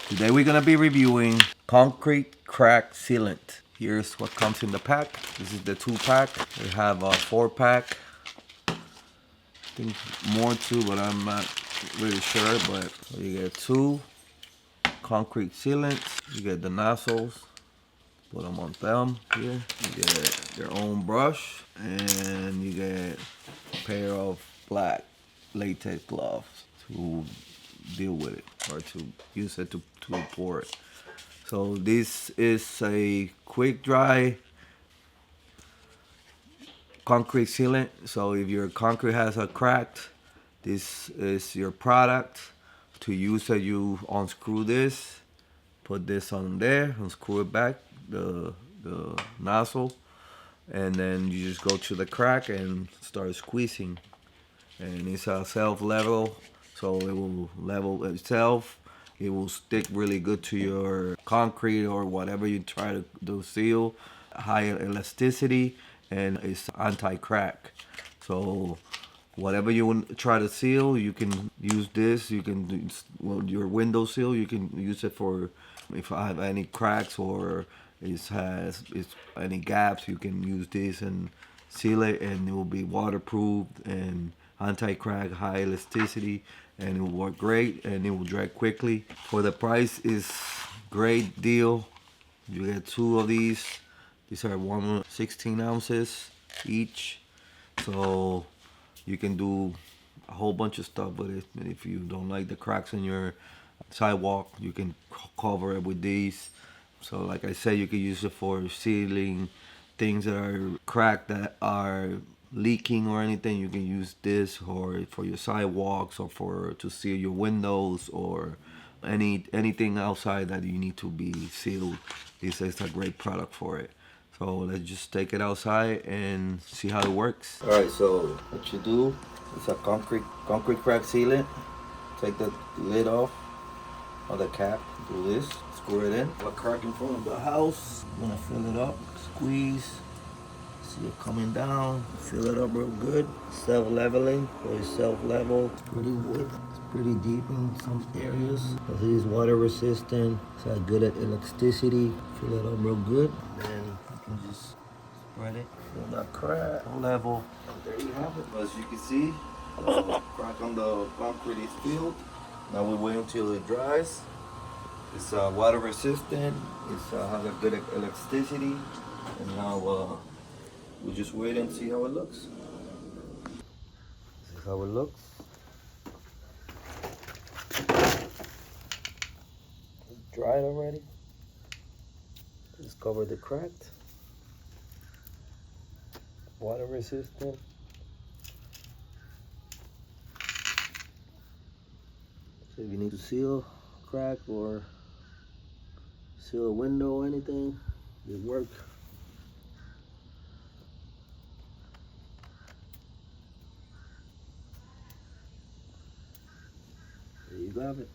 Today we're gonna be reviewing concrete crack sealant. Here's what comes in the pack. This is the 2-pack. We have a 4-pack. I think more too, but I'm not really sure. But you get 2 concrete sealants. You get the nozzles. Put them on them here. You get your own brush, and you get a pair of black latex gloves to deal with it, or to use it to pour it. So this is a quick dry concrete sealant. So if your concrete has a crack, this is your product. To use it, you unscrew this, put this on there, unscrew it back, the nozzle, and then you just go to the crack and start squeezing. And it's a self level, so it will level itself. It will stick really good to your concrete or whatever you try to do seal. High elasticity, and it's anti-crack. So whatever you try to seal, you can use this. You can do, well, your window seal, you can use it for if I have any cracks or it's any gaps, you can use this and seal it, and it will be waterproof and anti-crack, high elasticity, and it will work great, and it will dry quickly. For the price, is great deal. You get 2 of these. These are 16 ounces each, so you can do a whole bunch of stuff with it. If you don't like the cracks in your sidewalk, you can cover it with these. So like I said, you can use it for sealing things that are cracked, that are leaking or anything. You can use this, or for your sidewalks, or for to seal your windows, or anything outside that you need to be sealed. This is a great product for it. So let's just take it outside and see how it works. All right, so what you do, it's a concrete crack sealant. Take the lid off of the cap, do this, screw it in. A crack in front of the house. I'm gonna fill it up, squeeze. See it coming down, fill it up real good. Self-leveling, so it's self-level. It's pretty wood. It's pretty deep in some areas. It is water resistant. It's got good at elasticity. Fill it up real good. Then you can just spread it. Fill that crack level. And there you have it. As you can see, the crack on the concrete is filled. Now we wait until it dries. It's water resistant. It's has a good elasticity. And now we'll just wait and see how it looks. This is how it looks. It's dried already. Just cover the cracked. Water resistant. So if you need to seal a crack or seal a window or anything, it works. There you have it.